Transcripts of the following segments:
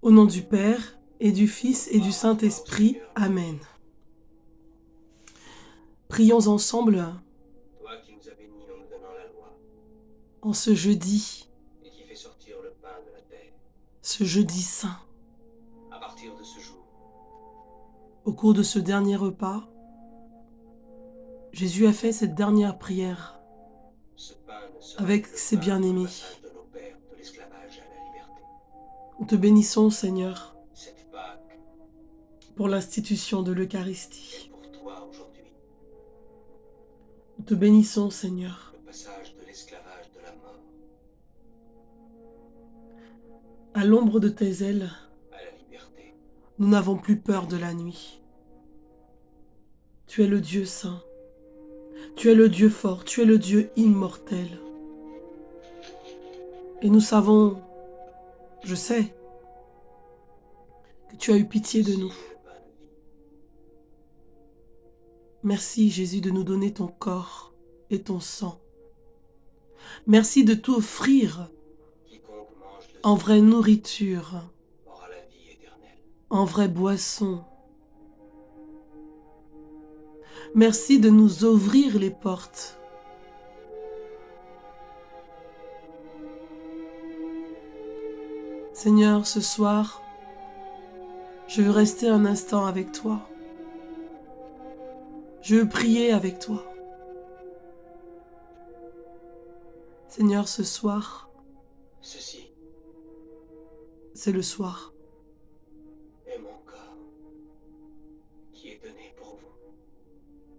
Au nom du Père, et du Fils, et du Saint-Esprit. Amen. Prions ensemble Toi qui nous as bénis en nous donnant la loi, en ce jeudi, et qui fais sortir le pain de la terre. ce jeudi saint. À partir de ce jour, Au cours de ce dernier repas, Jésus a fait cette dernière prière ce pain ne sera avec que le ses pain bien-aimés. du passage de nos pères de l'esclavage à la liberté. Nous te bénissons, Seigneur, Cette Pâque pour l'institution de est l'Eucharistie. pour toi aujourd'hui Nous te bénissons, Seigneur, le passage de l'esclavage de la mort à l'ombre de tes ailes, à la liberté. nous n'avons plus peur de la nuit. Tu es le Dieu saint, tu es le Dieu fort, tu es le Dieu immortel. Et nous savons, je sais, que tu as eu pitié de nous. Ceci est le pain de vie. Merci, Jésus, de nous donner ton corps et ton sang. Merci de tout offrir Quiconque mange de en ce vraie nourriture, pain aura la vie éternelle. en vraie boisson. Merci de nous ouvrir les portes. Seigneur, ce soir, je veux rester un instant avec toi. Je veux prier avec toi. Seigneur, ce soir, Ceci c'est le soir. est mon corps qui est donné pour vous.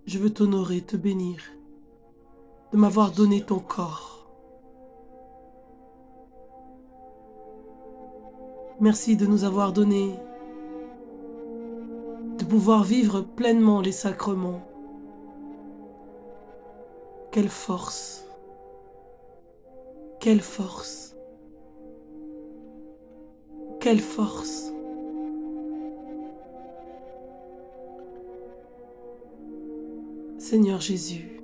Je veux t'honorer, te bénir, de m'avoir donné ton corps. Merci de nous avoir donné, de pouvoir vivre pleinement les sacrements. Quelle force! Quelle force! Quelle force! Seigneur Jésus,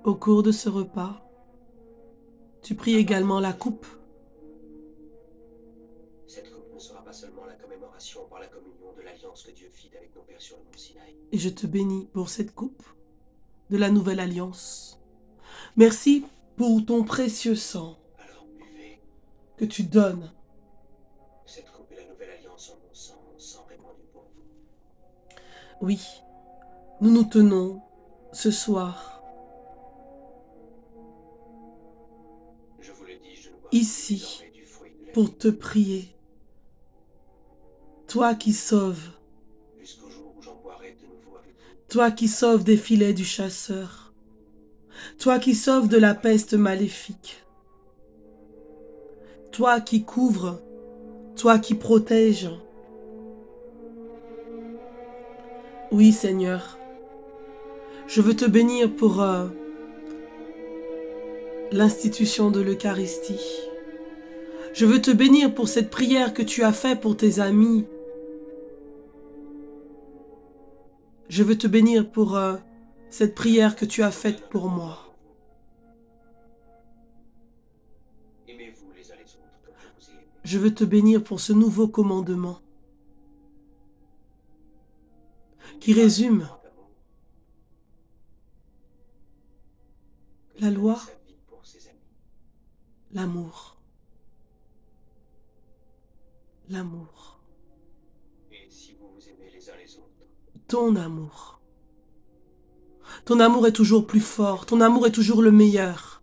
au cours de ce repas, tu pries également la coupe. Cette coupe ne sera pas seulement la commémoration par la communion de l'alliance que Dieu fit avec nos pères sur le mont Sinaï. Et je te bénis pour cette coupe de la nouvelle alliance. Merci pour ton précieux sang Alors buvez, que tu donnes. cette coupe est la nouvelle alliance en mon sang répandu pour vous. Oui, nous nous tenons ce soir, Je vous le dis, je ne bois ici, désormais du fruit de la pour vie te prier. Toi qui sauves, jusqu'au jour où j'en boirai de nouveau avec vous. toi qui sauves des filets du chasseur, toi qui sauves de la peste maléfique, toi qui couvres, toi qui protèges. Oui, Seigneur, je veux te bénir pour l'institution de l'Eucharistie. Je veux te bénir pour cette prière que tu as faite pour tes amis. Je veux te bénir pour cette prière que tu as faite pour moi. Aimez-vous les uns les autres comme je vous ai aimé. Je veux te bénir pour ce nouveau commandement qui résume Grand amour que la de loi, donner sa vie pour ses amis. l'amour. L'amour. Et si vous vous aimez les uns les autres, Ton amour. Ton amour est toujours plus fort. Ton amour est toujours le meilleur.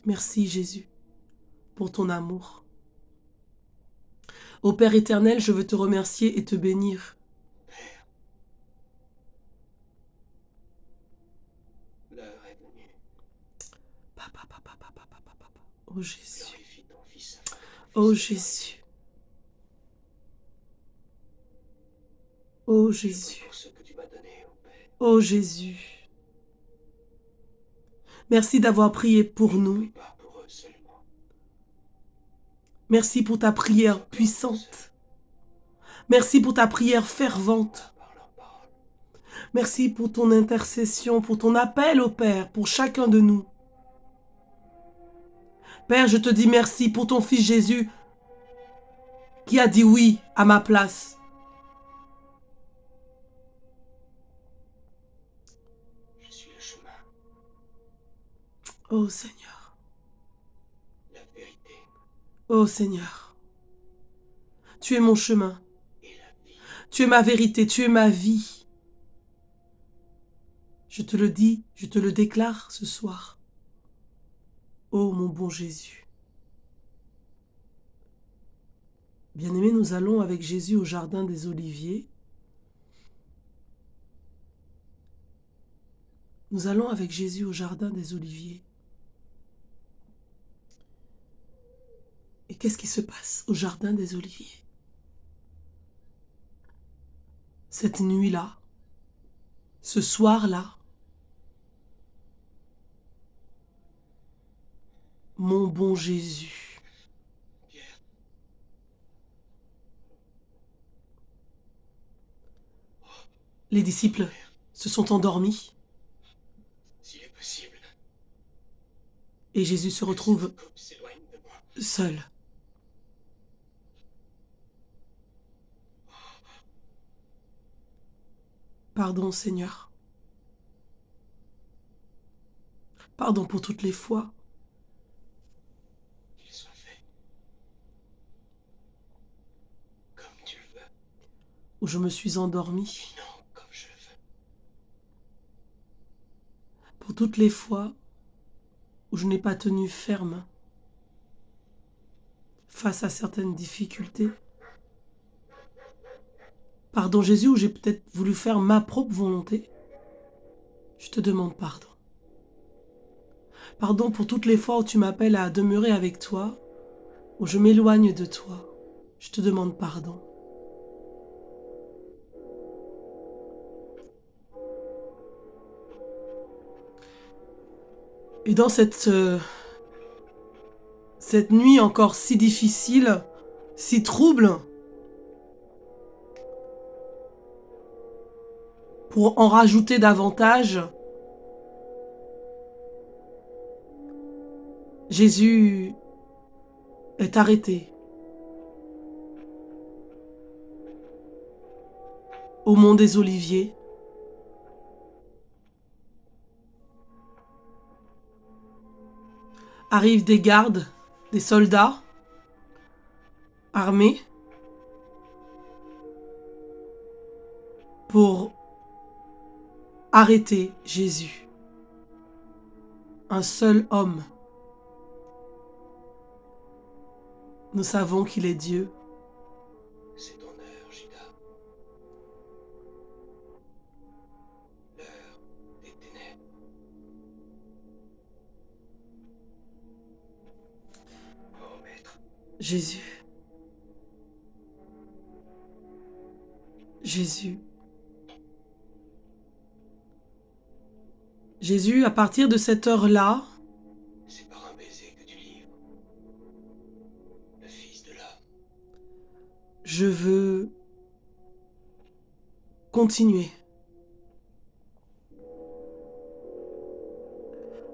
Merci Jésus pour ton amour. Ô Père éternel, je veux te remercier et te bénir. Père, l'heure est venue. Papa, papa, papa, papa, papa. Ô Jésus. Glorifie ton Fils afin que ton Ô Fils soit Jésus. Ô glorifié. Je Jésus. prie pour ceux que tu m'as donnés, ô Père. Ô Jésus. Merci d'avoir prié pour Je ne nous. prie pas pour eux seulement. Merci pour ta prière puissante. Merci pour ta prière fervente. Par leur parole. Merci pour ton intercession, pour ton appel au Père, pour chacun de nous. Père, je te dis merci pour ton Fils Jésus qui a dit oui à ma place. Je suis le chemin, Oh Seigneur, la vérité oh Seigneur, tu es mon chemin, et la vie. tu es ma vérité, tu es ma vie. Je te le dis, je te le déclare ce soir. Oh mon bon Jésus. Bien-aimés, nous allons avec Jésus au jardin des Oliviers. Nous allons avec Jésus au jardin des Oliviers. Et qu'est-ce qui se passe au jardin des Oliviers? Cette nuit-là, ce soir-là, mon bon Jésus, Pierre, les disciples se sont endormis s'il est possible, et Jésus se que retrouve cette coupe s'éloigne de moi. seul. Pardon Seigneur. Pardon pour toutes les fois Qu'il soit fait comme tu le veux, où je me suis endormi, et non comme je le veux. pour toutes les fois où je n'ai pas tenu ferme face à certaines difficultés. Pardon Jésus, où j'ai peut-être voulu faire ma propre volonté. Je te demande pardon. Pardon pour toutes les fois où tu m'appelles à demeurer avec toi, où je m'éloigne de toi. Je te demande pardon. Et dans cette nuit encore si difficile, si trouble, pour en rajouter davantage, Jésus est arrêté au mont des Oliviers. Arrivent des gardes, des soldats armés pour arrêter Jésus. Un seul homme. Nous savons qu'il est Dieu. C'est ton heure, Judas. L'heure des ténèbres. Oh, maître, Jésus. Jésus. Jésus, à partir de cette heure-là, c'est par un baiser que tu livres le Fils de l'homme. je veux continuer.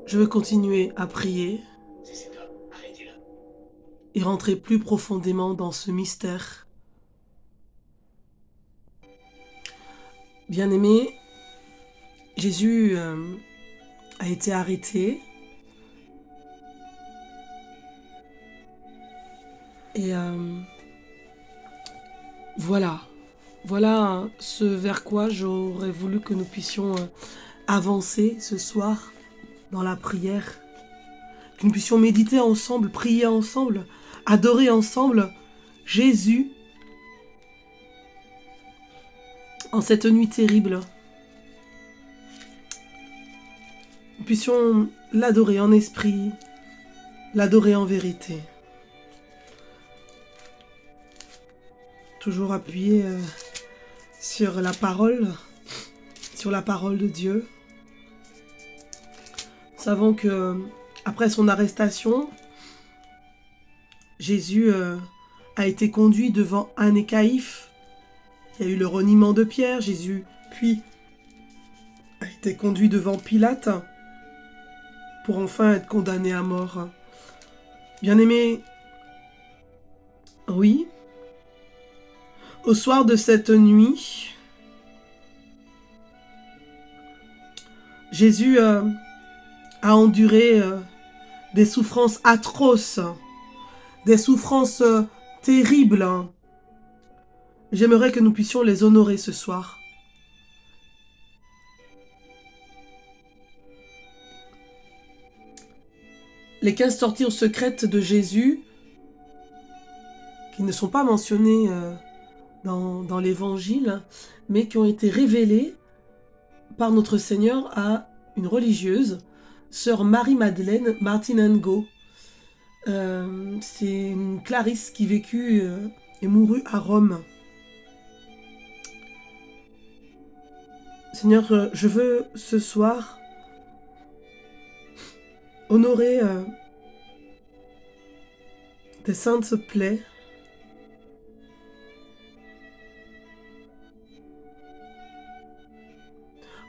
Je veux continuer à prier C'est cet homme, arrêtez-le. et rentrer plus profondément dans ce mystère. Bien-aimé, Jésus a été arrêté et voilà ce vers quoi j'aurais voulu que nous puissions avancer ce soir dans la prière, que nous puissions méditer ensemble, prier ensemble, adorer ensemble Jésus en cette nuit terrible. Nous puissions l'adorer en esprit, l'adorer en vérité. Toujours appuyé sur la parole de Dieu. Nous savons que après son arrestation, Jésus a été conduit devant Anne et Caïphe. Il y a eu le reniement de Pierre. Jésus, puis, a été conduit devant Pilate pour enfin être condamné à mort. Bien-aimés, oui, au soir de cette nuit, Jésus a enduré des souffrances atroces, des souffrances terribles. J'aimerais que nous puissions les honorer ce soir. Les 15 tortures secrètes de Jésus, qui ne sont pas mentionnées dans l'Évangile, mais qui ont été révélées par notre Seigneur à une religieuse, sœur Marie-Madeleine Martinengo. C'est une Clarisse qui vécut et mourut à Rome. Seigneur, je veux ce soir honorer tes saintes plaies,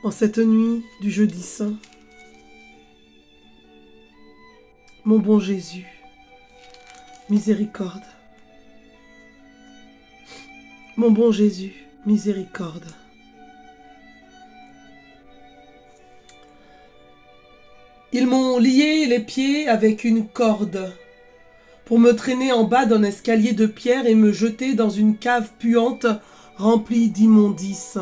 en cette nuit du jeudi saint. Mon bon Jésus, miséricorde. Mon bon Jésus, miséricorde. Ils m'ont lié les pieds avec une corde pour me traîner en bas d'un escalier de pierre et me jeter dans une cave puante remplie d'immondices.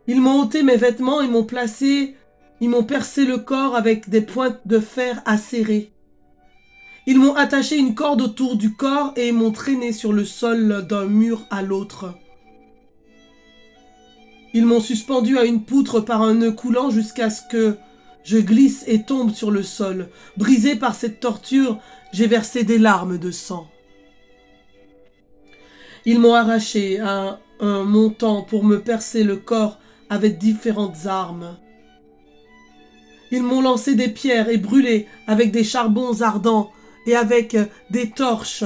Ils m'ont ôté mes vêtements et m'ont percé le corps avec des pointes de fer acérées. Ils m'ont attaché une corde autour du corps et m'ont traîné sur le sol d'un mur à l'autre. Ils m'ont suspendu à une poutre par un nœud coulant jusqu'à ce que je glisse et tombe sur le sol. Brisé par cette torture, j'ai versé des larmes de sang. Ils m'ont arraché à un montant pour me percer le corps avec différentes armes. Ils m'ont lancé des pierres et brûlé avec des charbons ardents et avec des torches.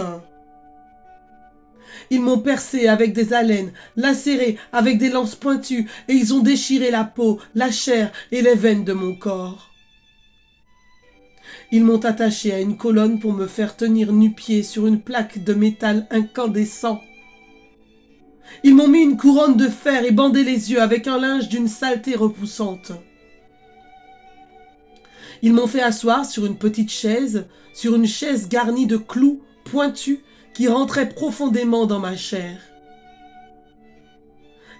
Ils m'ont percé avec des alênes, lacéré avec des lances pointues, et ils ont déchiré la peau, la chair et les veines de mon corps. Ils m'ont attaché à une colonne pour me faire tenir nu-pied sur une plaque de métal incandescent. Ils m'ont mis une couronne de fer et bandé les yeux avec un linge d'une saleté repoussante. Ils m'ont fait asseoir sur une petite chaise, sur une chaise garnie de clous pointus qui rentraient profondément dans ma chair.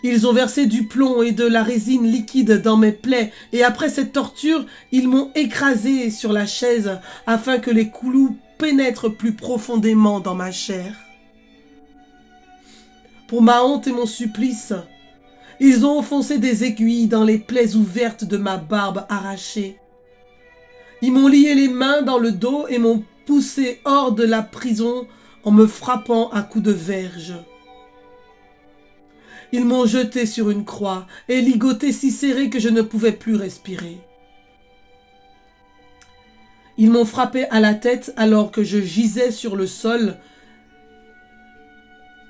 Ils ont versé du plomb et de la résine liquide dans mes plaies, et après cette torture, ils m'ont écrasé sur la chaise afin que les clous pénètrent plus profondément dans ma chair. Pour ma honte et mon supplice, ils ont enfoncé des aiguilles dans les plaies ouvertes de ma barbe arrachée. Ils m'ont lié les mains dans le dos et m'ont poussé hors de la prison en me frappant à coups de verge. Ils m'ont jeté sur une croix et ligoté si serré que je ne pouvais plus respirer. Ils m'ont frappé à la tête alors que je gisais sur le sol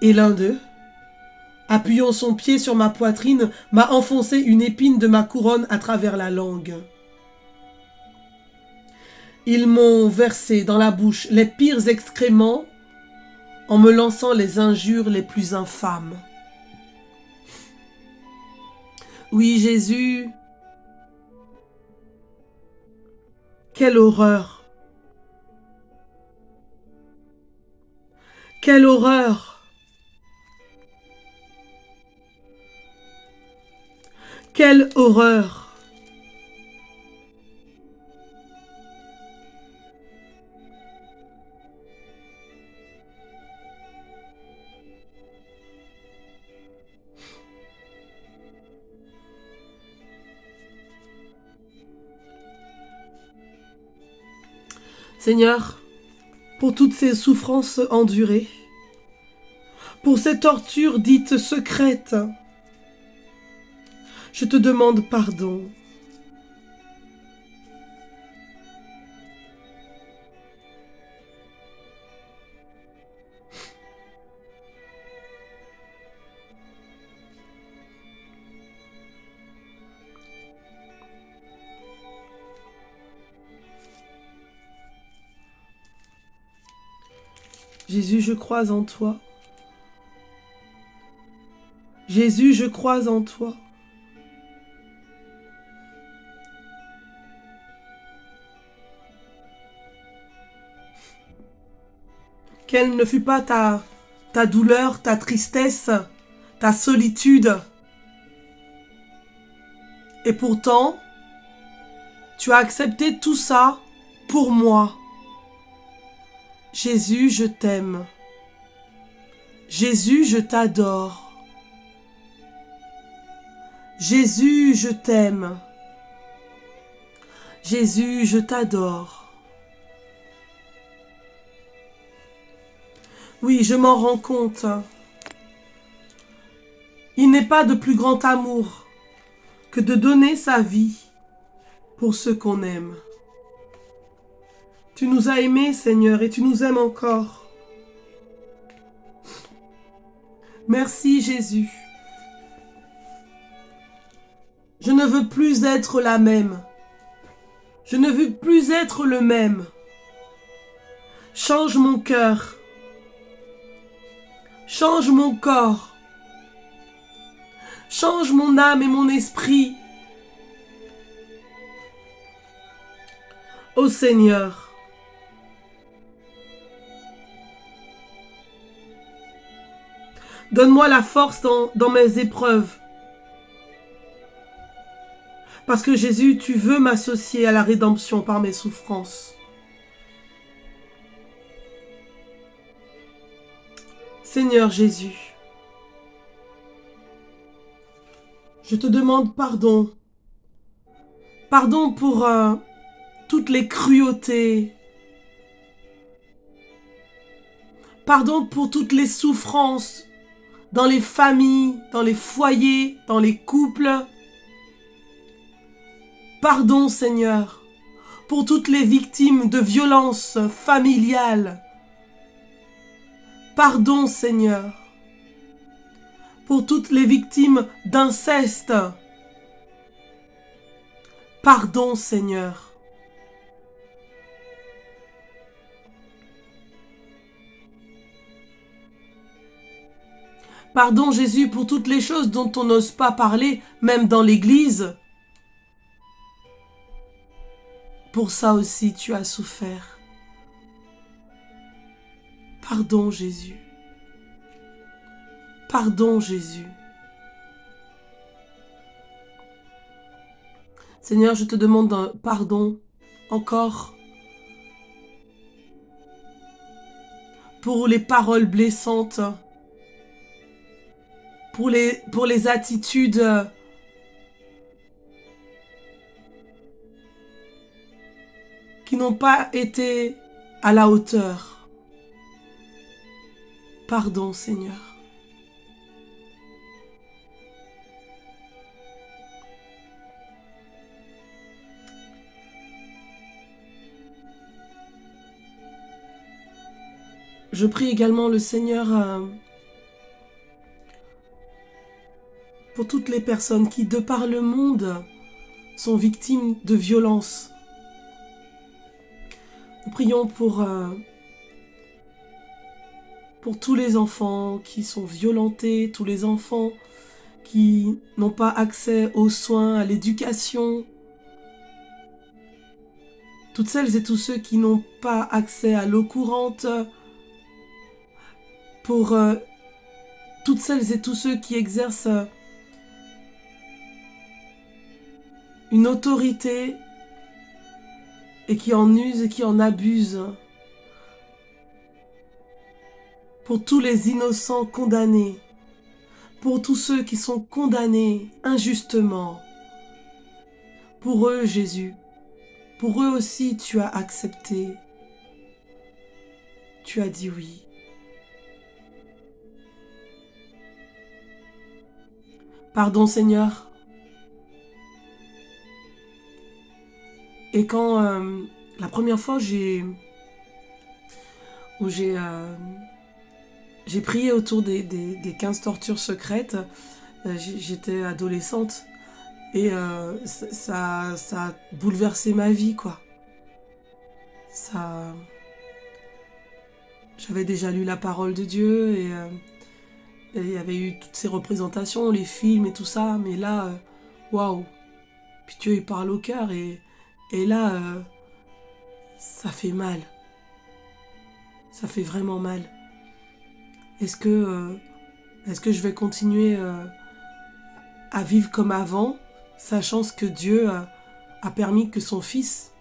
et l'un d'eux, appuyant son pied sur ma poitrine, m'a enfoncé une épine de ma couronne à travers la langue. Ils m'ont versé dans la bouche les pires excréments en me lançant les injures les plus infâmes. Oui, Jésus, quelle horreur! Quelle horreur! Quelle horreur! Seigneur, pour toutes ces souffrances endurées, pour ces tortures dites secrètes, je te demande pardon. Jésus, je crois en toi. Jésus, je crois en toi. Quelle ne fut pas ta douleur, ta tristesse, ta solitude. Et pourtant, tu as accepté tout ça pour moi. Jésus, je t'aime. Jésus, je t'adore. Jésus, je t'aime. Jésus, je t'adore. Oui, je m'en rends compte. Il n'est pas de plus grand amour que de donner sa vie pour ceux qu'on aime. Tu nous as aimés, Seigneur, et tu nous aimes encore. Merci, Jésus. Je ne veux plus être la même. Je ne veux plus être le même. Change mon cœur. Change mon corps. Change mon âme et mon esprit. Ô Seigneur, donne-moi la force dans mes épreuves. Parce que Jésus, tu veux m'associer à la rédemption par mes souffrances. Seigneur Jésus, je te demande pardon. Pardon pour toutes les cruautés. Pardon pour toutes les souffrances dans les familles, dans les foyers, dans les couples. Pardon, Seigneur, pour toutes les victimes de violences familiales. Pardon, Seigneur, pour toutes les victimes d'inceste. Pardon, Seigneur. Pardon, Jésus, pour toutes les choses dont on n'ose pas parler, même dans l'Église. Pour ça aussi, tu as souffert. Pardon, Jésus. Pardon, Jésus. Seigneur, je te demande un pardon encore pour les paroles blessantes, pour les attitudes qui n'ont pas été à la hauteur. Pardon, Seigneur. Je prie également le Seigneur pour toutes les personnes qui, de par le monde, sont victimes de violences. Nous prions pour tous les enfants qui sont violentés, tous les enfants qui n'ont pas accès aux soins, à l'éducation, toutes celles et tous ceux qui n'ont pas accès à l'eau courante, pour toutes celles et tous ceux qui exercent une autorité et qui en usent et qui en abusent, pour tous les innocents condamnés, pour tous ceux qui sont condamnés injustement. Pour eux, Jésus, pour eux aussi, tu as accepté. Tu as dit oui. Pardon, Seigneur. Et quand la première fois j'ai prié autour des 15 tortures secrètes, j'étais adolescente et ça a bouleversé ma vie, quoi. J'avais déjà lu la parole de Dieu et il y avait eu toutes ces représentations, les films et tout ça, mais là, waouh! Puis Dieu il parle au cœur et là, ça fait mal. Ça fait vraiment mal. Est-ce que je vais continuer à vivre comme avant, sachant ce que Dieu a permis que son fils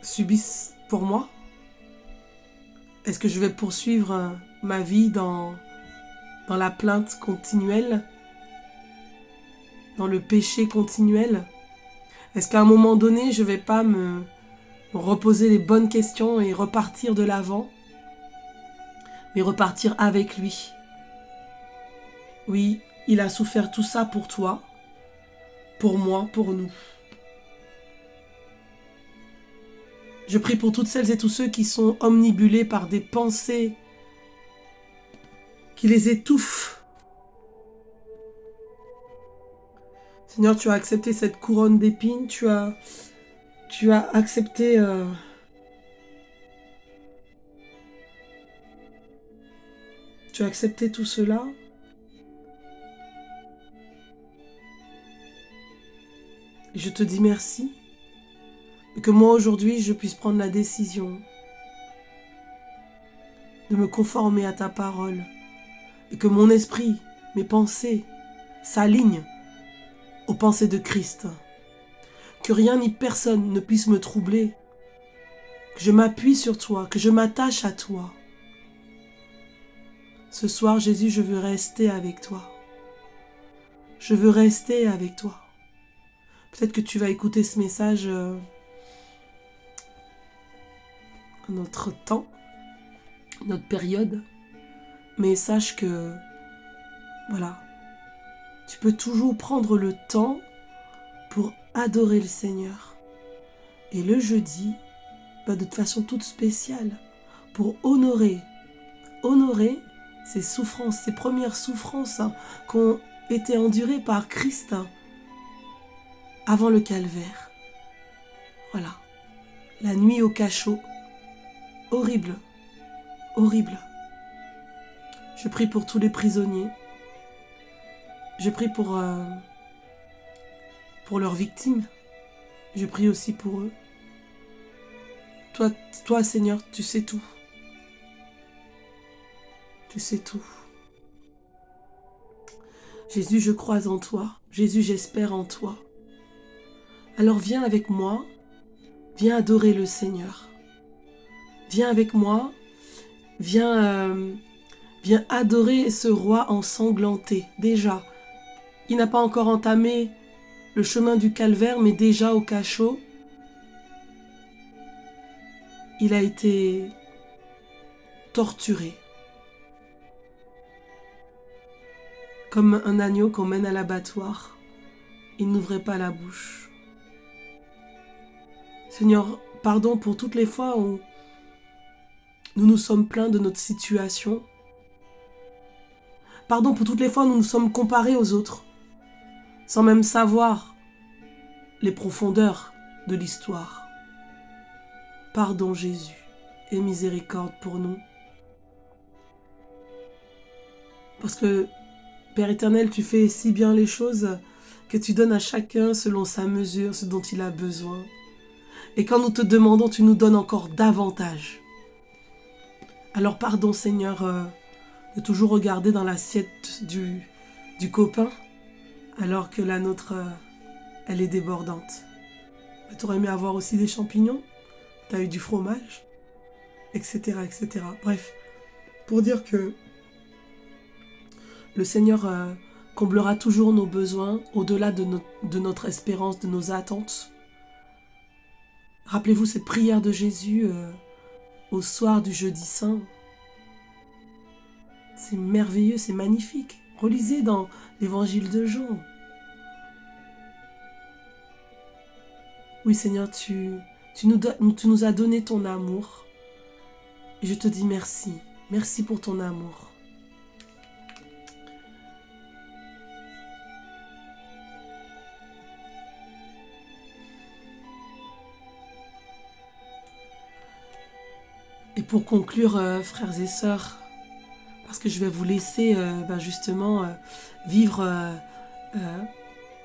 subisse pour moi? Est-ce que je vais poursuivre ma vie dans la plainte continuelle, dans le péché continuel? Est-ce qu'à un moment donné, je vais pas me reposer les bonnes questions et repartir de l'avant, mais repartir avec lui? Oui, il a souffert tout ça pour toi, pour moi, pour nous. Je prie pour toutes celles et tous ceux qui sont omnibulés par des pensées qui les étouffent. Seigneur, tu as accepté cette couronne d'épines, tu as accepté tout cela. Et je te dis merci. Et que moi aujourd'hui, je puisse prendre la décision de me conformer à ta parole. Et que mon esprit, mes pensées, s'alignent aux pensées de Christ. Que rien ni personne ne puisse me troubler. Que je m'appuie sur toi, que je m'attache à toi. Ce soir, Jésus, je veux rester avec toi. Je veux rester avec toi. Peut-être que tu vas écouter ce message à notre temps, notre période. Mais sache que, voilà, tu peux toujours prendre le temps pour adorer le Seigneur. Et le jeudi, de façon toute spéciale, pour honorer ces souffrances, ces premières souffrances qui ont été endurées par Christ avant le calvaire. Voilà, la nuit au cachot, horrible, horrible. Je prie pour tous les prisonniers. Je prie pour leurs victimes. Je prie aussi pour eux. Toi, Seigneur, tu sais tout. Tu sais tout. Jésus, je crois en toi. Jésus, j'espère en toi. Alors viens avec moi. Viens adorer le Seigneur. Viens avec moi. Viens adorer ce roi ensanglanté. Déjà, il n'a pas encore entamé le chemin du calvaire, mais déjà au cachot, il a été torturé. Comme un agneau qu'on mène à l'abattoir, il n'ouvrait pas la bouche. Seigneur, pardon pour toutes les fois où nous nous sommes plaints de notre situation. Pardon pour toutes les fois où nous nous sommes comparés aux autres, sans même savoir les profondeurs de l'histoire. Pardon Jésus, et miséricorde pour nous. Parce que, Père éternel, tu fais si bien les choses que tu donnes à chacun selon sa mesure ce dont il a besoin. Et quand nous te demandons, tu nous donnes encore davantage. Alors pardon Seigneur de toujours regarder dans l'assiette du copain alors que la nôtre, elle est débordante. Tu aurais aimé avoir aussi des champignons, tu as eu du fromage, etc., etc. Bref, pour dire que le Seigneur comblera toujours nos besoins au-delà de notre espérance, de nos attentes. Rappelez-vous cette prière de Jésus au soir du jeudi saint. C'est merveilleux, c'est magnifique. Relisez dans l'évangile de Jean. Oui Seigneur, tu nous as donné ton amour. Et je te dis merci. Merci pour ton amour. Et pour conclure, frères et sœurs, parce que je vais vous laisser justement vivre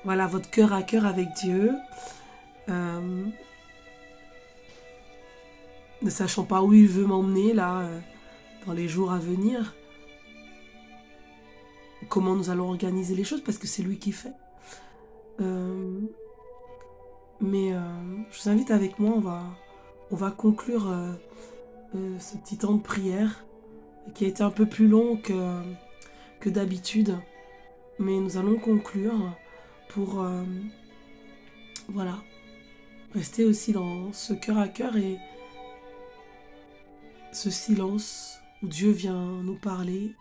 voilà, votre cœur à cœur avec Dieu, ne sachant pas où il veut m'emmener là, dans les jours à venir, comment nous allons organiser les choses, parce que c'est lui qui fait. Mais je vous invite avec moi, on va conclure ce petit temps de prière qui a été un peu plus long que d'habitude. Mais nous allons conclure pour voilà, rester aussi dans ce cœur à cœur et ce silence où Dieu vient nous parler.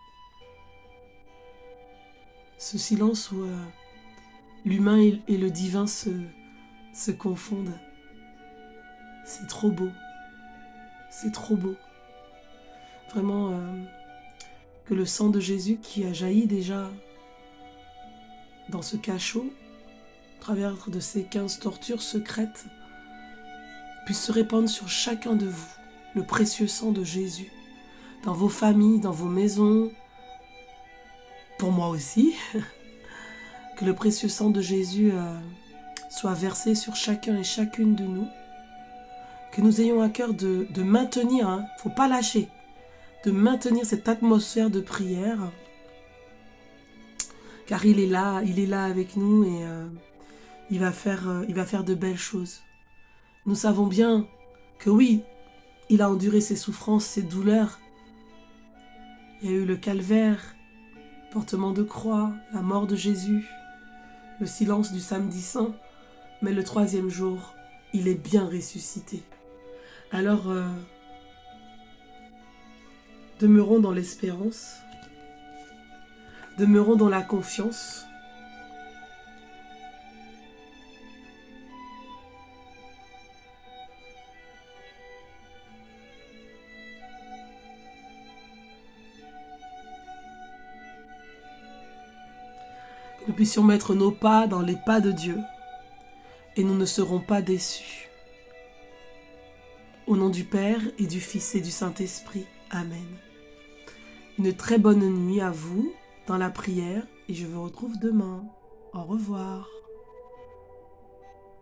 Ce silence où l'humain et le divin se confondent. C'est trop beau. C'est trop beau. Vraiment, que le sang de Jésus qui a jailli déjà dans ce cachot, au travers de ces 15 tortures secrètes, puisse se répandre sur chacun de vous, le précieux sang de Jésus, dans vos familles, dans vos maisons, pour moi aussi, que le précieux sang de Jésus soit versé sur chacun et chacune de nous, que nous ayons à cœur de maintenir, faut pas lâcher, de maintenir cette atmosphère de prière, car il est là avec nous et il va faire de belles choses. Nous savons bien que oui, il a enduré ses souffrances, ses douleurs. Il y a eu le calvaire, le portement de croix, la mort de Jésus, le silence du samedi saint, mais le 3e jour, il est bien ressuscité. Alors, demeurons dans l'espérance, demeurons dans la confiance. Que nous puissions mettre nos pas dans les pas de Dieu et nous ne serons pas déçus. Au nom du Père et du Fils et du Saint-Esprit. Amen. Une très bonne nuit à vous dans la prière et je vous retrouve demain. Au revoir.